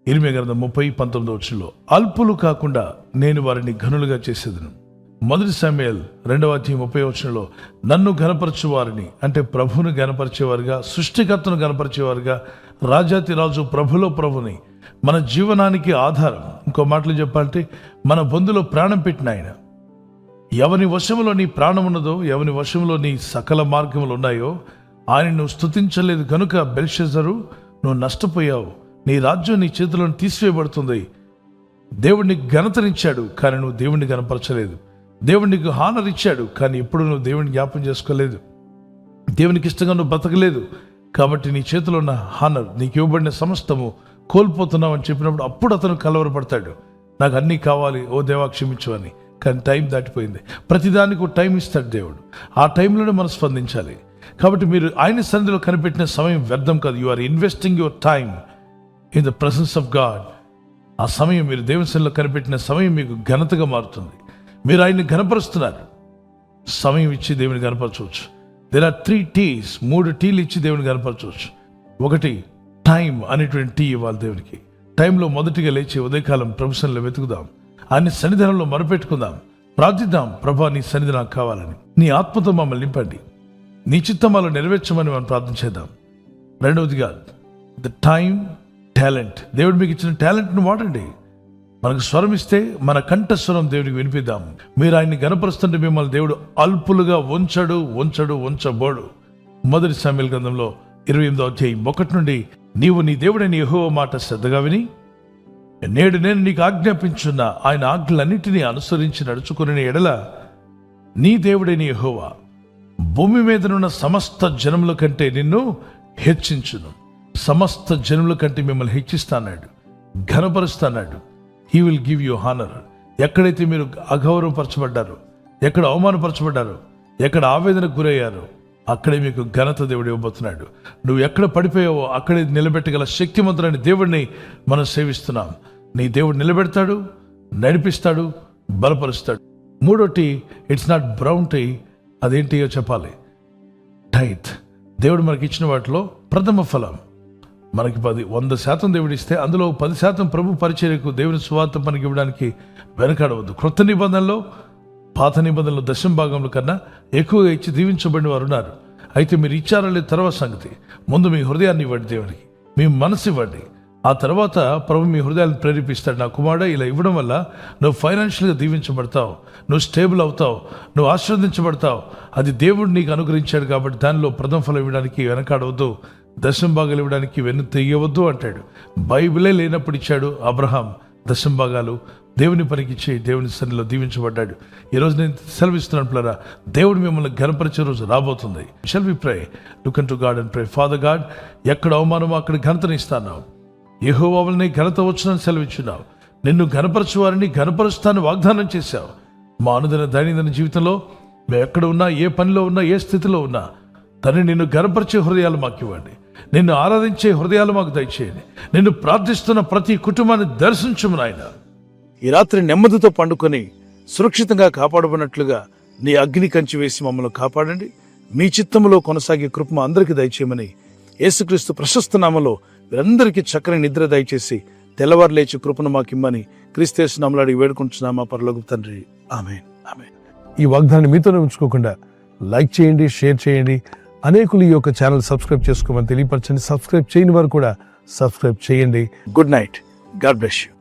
ఇర్మీయా గ్రంథం 30:19 అల్పులు కాకుండా నేను వారిని ఘనులుగా చేసేదను. 1 సమూయేలు 2:30 నన్ను ఘనపరచు వారిని, అంటే ప్రభువును ఘనపరిచేవారుగా, సృష్టికర్తను ఘనపరిచేవారుగా, రాజాతి రాజు ప్రభులో ప్రభుని, మన జీవనానికి ఆధారం, ఇంకో మాటలు చెప్పాలంటే మన బొందులో ప్రాణం పెట్టిన ఆయన, ఎవని వశంలో నీ ప్రాణం ఉన్నదో, ఎవని వశంలో నీ సకల మార్గములు ఉన్నాయో ఆయన నువ్వు స్తుతించలేదు కనుక బెల్షెజరు నువ్వు నష్టపోయావు, నీ రాజ్యం నీ చేతిలోని తీసివేయబడుతుంది. దేవుడిని ఘనతనిచ్చాడు కానీ నువ్వు దేవుడిని గనపరచలేదు. దేవుడు నీకు హానర్ ఇచ్చాడు కానీ ఎప్పుడు నువ్వు దేవుడిని జ్ఞాపం చేసుకోలేదు. దేవునికి ఇష్టంగా నువ్వు బతకలేదు కాబట్టి నీ చేతిలో ఉన్న హానర్, నీకు ఇవ్వబడిన సమస్తము కోల్పోతున్నావు అని చెప్పినప్పుడు అప్పుడు అతను కలవరపడతాడు. నాకు అన్నీ కావాలి, ఓ దేవా క్షమించు అని. కానీ టైం దాటిపోయింది. ప్రతిదానికి ఒక టైం ఇస్తాడు దేవుడు. ఆ టైంలోనే మనం స్పందించాలి. కాబట్టి మీరు ఆయన సన్నిధిలో కనిపెట్టిన సమయం వ్యర్థం కాదు. You are investing your time in the presence of God. ఆ సమయం మీరు దేవుని సన్నిధిలో కనిపెట్టిన సమయం మీకు ఘనతగా మారుతుంది. మీరు ఆయన్ని ఘనపరుస్తున్నారు. సమయం ఇచ్చి దేవుని ఘనపరచవచ్చు. దేర్ ఆర్ 3 T's, 3 టీలు ఇచ్చి దేవుని ఘనపరచవచ్చు. ఒకటి టైం అనేటువంటి టీ ఇవ్వాలి దేవునికి. టైంలో మొదటిగా లేచి ఉదయకాలం ప్రభు సన్నిధిలో వెతుకుదాం, ఆయన సన్నిధానంలో మొరపెట్టుకుందాం, ప్రార్థిద్దాం. ప్రభా నీ సన్నిధి నాకు కావాలని, నీ ఆత్మతో మమ్మల్ని నింపండి, నీ చిత్తమాలో నెరవేర్చమని మనం ప్రార్థన చేద్దాం. రెండవదిగా ద టైం, టాలెంట్. దేవుడు మీకు ఇచ్చిన టాలెంట్ను వాడండి. మనకు స్వరం ఇస్తే మన కంఠస్వరం దేవుడికి వినిపిద్దాం. మీరు ఆయన్ని గనపరుస్తుంటే మిమ్మల్ని దేవుడు అల్పులుగా ఉంచబోడు. 1 సమూయేలు గ్రంథంలో 28:1 నీవు నీ దేవుడైన యెహోవా మాట శ్రద్ధగా విని నేడు నేను నీకు ఆజ్ఞాపించున్న ఆయన ఆజ్ఞలన్నిటినీ అనుసరించి నడుచుకునే ఎడల నీ దేవుడైన యెహోవా భూమి మీదనున్న సమస్త జనముల కంటే నిన్ను హెచ్చించును. సమస్త జనముల కంటే మిమ్మల్ని హెచ్చిస్తాడు, ఘనపరుస్తాడు. He will give you honour. ఎక్కడైతే మీరు అగౌరవపరచబడ్డారో, ఎక్కడ అవమానపరచబడ్డారో, ఎక్కడ ఆవేదనకు గురయ్యారో అక్కడే మీకు ఘనత దేవుడు ఇవ్వబోతున్నాడు. నువ్వు ఎక్కడ పడిపోయావో అక్కడే నిలబెట్టగల శక్తిమంతుడైన దేవుడిని మనం సేవిస్తున్నాం. నీ దేవుడు నిలబెడతాడు, నడిపిస్తాడు, బలపరుస్తాడు. మూడోటి, ఇట్స్ నాట్ బ్రౌన్ టీ. అదేంటియో చెప్పాలి. టైత్. దేవుడు మనకి ఇచ్చిన వాటిలో ప్రథమ ఫలం. మనకి 100% దేవుడు ఇస్తే అందులో 10% ప్రభు పరిచర్యకు, దేవుని సువార్త పనికి ఇవ్వడానికి వెనకాడవద్దు. క్రొత్త నిబంధనలో, పాత నిబంధనలో 10% కన్నా ఎక్కువగా ఇచ్చి దీవించబడిన వారు ఉన్నారు. అయితే మీరు ఇచ్చారా లేదు తర్వాత సంగతి. ముందు మీ హృదయాన్ని ఇవ్వండి దేవునికి, మీ మనసు ఇవ్వండి. ఆ తర్వాత ప్రభు మీ హృదయాన్ని ప్రేరేపిస్తాడు. నా కుమారుడు ఇలా ఇవ్వడం వల్ల నువ్వు ఫైనాన్షియల్గా దీవించబడతావు, నువ్వు స్టేబుల్ అవుతావు, నువ్వు ఆశీర్వదించబడతావు. అది దేవుడు నీకు అనుగ్రహించాడు కాబట్టి దానిలో ప్రథమ ఫలం ఇవ్వడానికి వెనకాడవద్దు, 10% ఇవ్వడానికి వెన్ను తెయ్యవద్దు అంటాడు. బైబిలే లేనప్పుడు ఇచ్చాడు అబ్రహాం 10%. దేవుని పనికిచ్చి దేవుని సన్నిధిలో దీవించబడ్డాడు. ఈరోజు నేను సెలవిస్తున్నాను పిల్లరా, దేవుడు మిమ్మల్ని ఘనపరిచే రోజు రాబోతుంది. Shall we pray, look unto God and pray. Father God, ఎక్కడ అవమానమో అక్కడ ఘనతని ఇస్తాను. యెహోవా వలన ఘనత వచ్చునని సెలవిచ్చున్నావు. నిన్ను ఘనపరచు వారిని ఘనపరుస్తాను వాగ్దానం చేశావు. మా దైనందిన జీవితంలో మేము ఎక్కడ ఉన్నా, ఏ పనిలో ఉన్నా, ఏ స్థితిలో ఉన్నా తండ్రి నిన్ను ఘనపరిచే హృదయాలు మాకు ఇవ్వండి. నిన్ను ఆరాధించే హృదయాలు మాకు దయచేయండి. నిన్ను ప్రార్థిస్తున్న ప్రతి కుటుంబాన్ని దర్శించుము నాయన. ఈ రాత్రి నెమ్మదితో పండుకొని సురక్షితంగా కాపాడబడినట్లుగా నీ అగ్ని కంచి వేసి మమ్మల్ని కాపాడండి. మీ చిత్తములో కొనసాగే కృప అందరికీ దయచేయమని యేసుక్రీస్తు ప్రశస్త నామములో వీరందరికీ చక్కని నిద్ర దయచేసి తెల్లవారు లేచి కృపను మాకిమ్మని క్రీస్తు యేసు నామములో అడిగి వేడుకుంటున్నామా పరలోకపు తండ్రి. ఆమేన్, ఆమేన్. ఈ వాగ్దాన్ని మీతోనే ఉంచుకోకుండా లైక్ చేయండి, షేర్ చేయండి. అనేకులు ఈ యొక్క ఛానల్ సబ్స్క్రైబ్ చేసుకోమని తెలియపరచండి. సబ్స్క్రైబ్ చేయని వారు కూడా సబ్స్క్రైబ్ చేయండి. Good night. God bless you.